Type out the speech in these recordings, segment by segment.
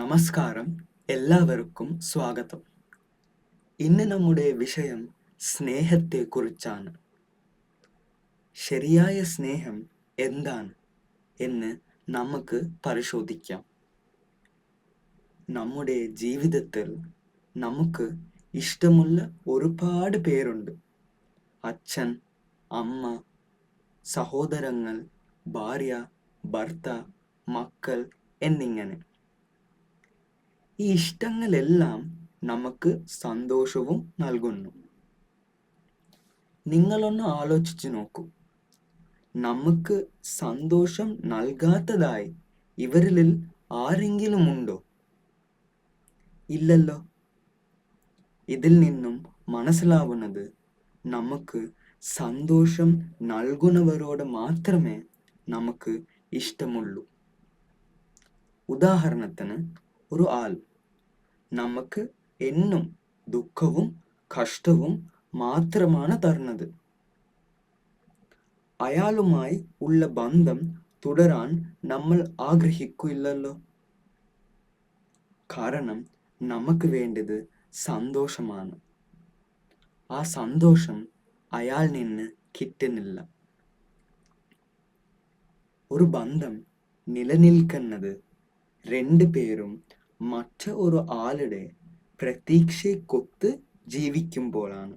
നമസ്കാരം, എല്ലാവർക്കും സ്വാഗതം. ഇന്ന് നമ്മുടെ വിഷയം സ്നേഹത്തെക്കുറിച്ചാണ്. ശരിയായ സ്നേഹം എന്താണ് എന്ന് നമുക്ക് പരിശോധിക്കാം. നമ്മുടെ ജീവിതത്തിൽ നമുക്ക് ഇഷ്ടമുള്ള ഒരുപാട് പേരുണ്ട്. അച്ഛൻ, അമ്മ, സഹോദരങ്ങൾ, ഭാര്യ, ഭർത്താവ്, മക്കൾ എന്നിങ്ങനെ. ഈ ഇഷ്ടങ്ങളെല്ലാം നമുക്ക് സന്തോഷവും നൽകുന്നു. നിങ്ങളൊന്ന് ആലോചിച്ചു നോക്കൂ, നമുക്ക് സന്തോഷം നൽകാത്തതായി ഇവരിൽ ആരെങ്കിലും ഉണ്ടോ? ഇല്ലല്ലോ. ഇതിൽ നിന്നും മനസ്സിലാവുന്നത് നമുക്ക് സന്തോഷം നൽകുന്നവരോട് മാത്രമേ നമുക്ക് ഇഷ്ടമുള്ളൂ. ഉദാഹരണത്തിന്, ഒരു ആൾ നമുക്ക് എന്നും ദുഃഖവും കഷ്ടവും മാത്രമാണ് തരുന്നത്. അയാളുമായി ഉള്ള ബന്ധം തുടരാൻ നമ്മൾ ആഗ്രഹിക്കില്ലല്ലോ. കാരണം നമുക്ക് വേണ്ടത് സന്തോഷമാണ്. ആ സന്തോഷം അയാൾ നിന്ന് കിട്ടുന്നില്ല. ഒരു ബന്ധം നിലനിൽക്കുന്നത് രണ്ടുപേരും മറ്റൊരു ആളുടെ പ്രതീക്ഷയ്ക്കൊത്ത് ജീവിക്കുമ്പോഴാണ്.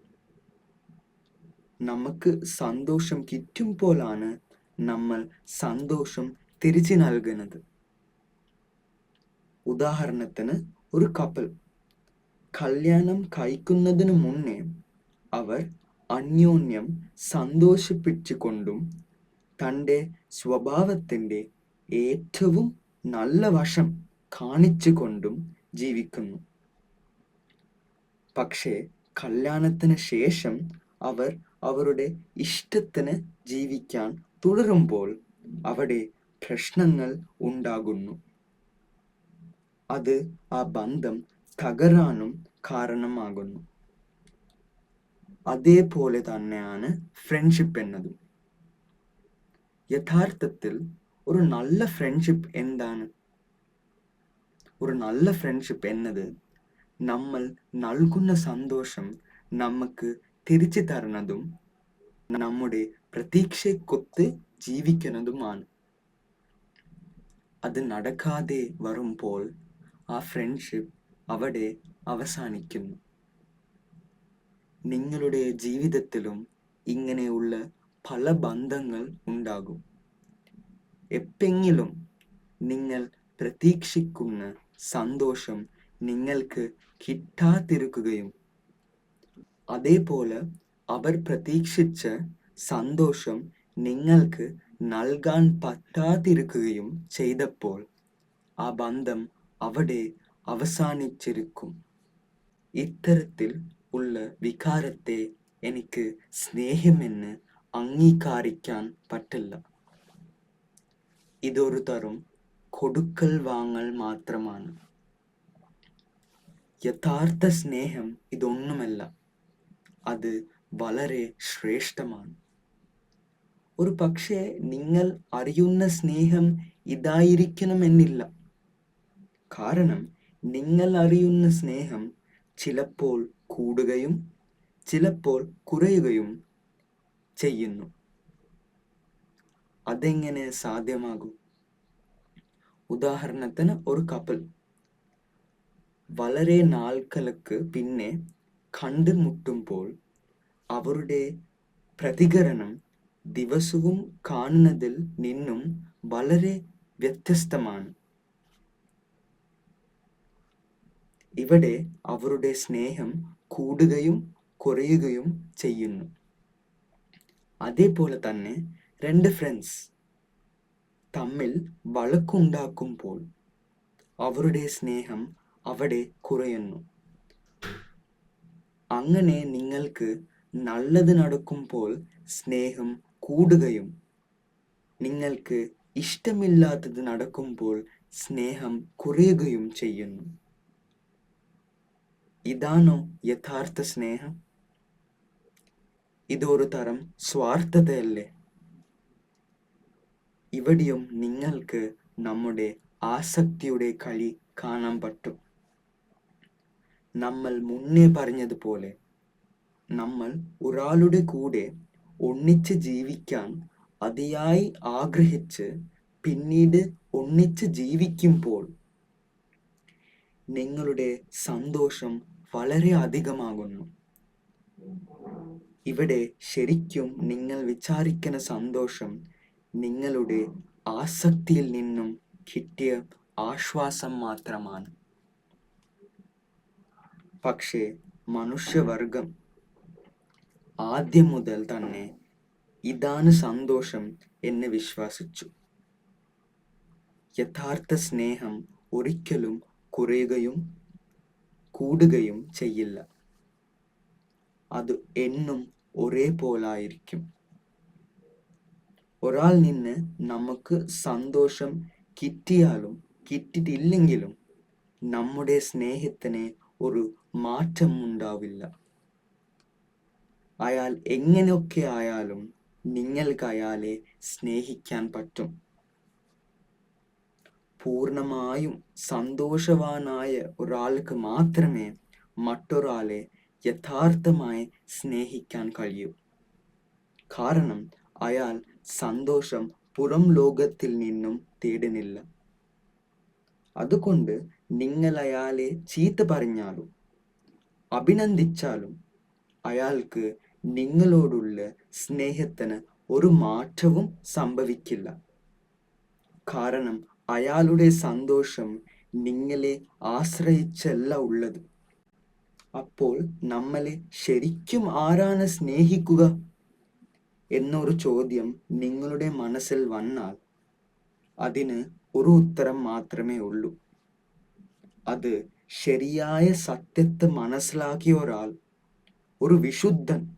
നമുക്ക് സന്തോഷം കിട്ടുമ്പോഴാണ് നമ്മൾ സന്തോഷം തിരിച്ചു നൽകുന്നത്. ഉദാഹരണത്തിന്, ഒരു കപ്പിൾ കല്യാണം കഴിക്കുന്നതിന് മുന്നേ അവർ അന്യോന്യം സന്തോഷിപ്പിച്ചുകൊണ്ടും തൻ്റെ സ്വഭാവത്തിൻ്റെ ഏറ്റവും നല്ല വശം കാണിച്ചുകൊണ്ടും ജീവിക്കുന്നു. പക്ഷേ കല്യാണത്തിന് ശേഷം അവർ അവരുടെ ഇഷ്ടത്തിന് ജീവിക്കാൻ തുടരുമ്പോൾ അവിടെ പ്രശ്നങ്ങൾ ഉണ്ടാകുന്നു. അത് ആ ബന്ധം തകരാനും കാരണമാകുന്നു. അതേപോലെ തന്നെയാണ് ഫ്രണ്ട്ഷിപ്പ് എന്നതും. യഥാർത്ഥത്തിൽ ഒരു നല്ല ഫ്രണ്ട്ഷിപ്പ് എന്താണ്? ഒരു നല്ല ഫ്രണ്ട്ഷിപ്പ് എന്നത് നമ്മൾ നൽകുന്ന സന്തോഷം നമുക്ക് തിരിച്ചു തരുന്നതും നമ്മുടെ പ്രതീക്ഷയ്ക്കൊത്ത് ജീവിക്കുന്നതുമാണ്. അത് നടക്കാതെ വരുമ്പോൾ ആ ഫ്രണ്ട്ഷിപ്പ് അവിടെ അവസാനിക്കുന്നു. നിങ്ങളുടെ ജീവിതത്തിലും ഇങ്ങനെയുള്ള പല ബന്ധങ്ങൾ ഉണ്ടാകും. എപ്പെങ്കിലും നിങ്ങൾ പ്രതീക്ഷിക്കുന്ന സന്തോഷം നിങ്ങൾക്ക് കിട്ടാതിരിക്കുകയും അതേപോലെ അവർ പ്രതീക്ഷിച്ച സന്തോഷം നിങ്ങൾക്ക് നൽകാൻ പറ്റാതിരിക്കുകയും ചെയ്തപ്പോൾ ആ ബന്ധം അവിടെ അവസാനിച്ചിരിക്കും. ഇത്തരത്തിൽ ഉള്ള വികാരത്തെ എനിക്ക് സ്നേഹമെന്ന് അംഗീകരിക്കാൻ പറ്റില്ല. ഇതൊരു തരം കൊടുക്കൽ വാങ്ങൽ മാത്രമാണ്. യഥാർത്ഥ സ്നേഹം ഇതൊന്നുമല്ല. അത് വളരെ ശ്രേഷ്ഠമാണ്. ഒരു പക്ഷേ നിങ്ങൾ അറിയുന്ന സ്നേഹം ഇതായിരിക്കണമെന്നില്ല. കാരണം നിങ്ങൾ അറിയുന്ന സ്നേഹം ചിലപ്പോൾ കൂടുകയും ചിലപ്പോൾ കുറയുകയും ചെയ്യുന്നു. അതെങ്ങനെ സാധ്യമാകും? ഉദാഹരണത്തിന്, ഒരു കപ്പിൾ വളരെ നാൾക്കൾക്ക് പിന്നെ കണ്ടുമുട്ടുമ്പോൾ അവരുടെ പ്രതികരണം ദിവസവും കാണുന്നതിൽ നിന്നും വളരെ വ്യത്യസ്തമാണ്. ഇവിടെ അവരുടെ സ്നേഹം കൂടുകയും കുറയുകയും ചെയ്യുന്നു. അതേപോലെ തന്നെ രണ്ട് ഫ്രണ്ട്സ് തമ്മിൽ വഴക്കുണ്ടാക്കുമ്പോൾ അവരുടെ സ്നേഹം അവിടെ കുറയുന്നു. അങ്ങനെ നിങ്ങൾക്ക് നല്ലത് നടക്കുമ്പോൾ സ്നേഹം കൂടുകയും നിങ്ങൾക്ക് ഇഷ്ടമില്ലാത്തത് നടക്കുമ്പോൾ സ്നേഹം കുറയുകയും ചെയ്യുന്നു. ഇതാണോ യഥാർത്ഥ സ്നേഹം? ഇതൊരു തരം സ്വാർത്ഥതയല്ലേ? ഇവിടെയും നിങ്ങൾക്ക് നമ്മുടെ ആസക്തിയുടെ കളി കാണാൻ പറ്റും. നമ്മൾ മുന്നേ പറഞ്ഞതുപോലെ നമ്മൾ ഒരാളുടെ കൂടെ ഒന്നിച്ച് ജീവിക്കാൻ അതിയായി ആഗ്രഹിച്ച് പിന്നീട് ഒന്നിച്ച് ജീവിക്കുമ്പോൾ നിങ്ങളുടെ സന്തോഷം വളരെ അധികമാകുന്നു. ഇവിടെ ശരിക്കും നിങ്ങൾ വിചാരിക്കുന്ന സന്തോഷം നിങ്ങളുടെ ആസക്തിയിൽ നിന്നും കിട്ടിയ ആശ്വാസം മാത്രമാണ്. പക്ഷേ മനുഷ്യവർഗം ആദ്യം മുതൽ തന്നെ ഇതാണ് സന്തോഷം എന്ന് വിശ്വസിച്ചു. യഥാർത്ഥ സ്നേഹം ഒരിക്കലും കുറയുകയും കൂടുകയും ചെയ്യില്ല. അത് എന്നും ഒരേപോലായിരിക്കും. ഒരാൾ നിന്ന് നമുക്ക് സന്തോഷം കിട്ടിയാലും കിട്ടിയിട്ടില്ലെങ്കിലും നമ്മുടെ സ്നേഹത്തിന് ഒരു മാറ്റം ഉണ്ടാവില്ല. അയാൾ എങ്ങനെയൊക്കെ ആയാലും നിങ്ങൾക്ക് അയാളെ സ്നേഹിക്കാൻ പറ്റും. പൂർണ്ണമായും സന്തോഷവാനായ ഒരാൾക്ക് മാത്രമേ മറ്റൊരാളെ യഥാർത്ഥമായി സ്നേഹിക്കാൻ കഴിയൂ. കാരണം അയാൾ സന്തോഷം പുറം ലോകത്തിൽ നിന്നും തേടുന്നില്ല. അതുകൊണ്ട് നിങ്ങൾ അയാളെ ചീത്ത പറഞ്ഞാലും അഭിനന്ദിച്ചാലും അയാൾക്ക് നിങ്ങളോടുള്ള സ്നേഹത്തിന് ഒരു മാറ്റവും സംഭവിക്കില്ല. കാരണം അയാളുടെ സന്തോഷം നിങ്ങളെ ആശ്രയിച്ചല്ല ഉള്ളത്. അപ്പോൾ നമ്മളെ ശരിക്കും ആരാണ് സ്നേഹിക്കുക എന്നൊരു ചോദ്യം നിങ്ങളുടെ മനസ്സിൽ വന്നാൽ അതിന് ഒരു ഉത്തരം മാത്രമേ ഉള്ളൂ. അത് ശരിയായ സത്യത്തെ മനസ്സിലാക്കിയ ഒരാൾ, ഒരു വിശുദ്ധൻ,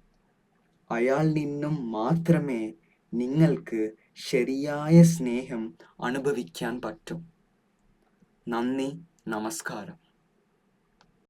അയാൾ നിന്നും മാത്രമേ നിങ്ങൾക്ക് ശരിയായ സ്നേഹം അനുഭവിക്കാൻ പറ്റും. നന്ദി, നമസ്കാരം.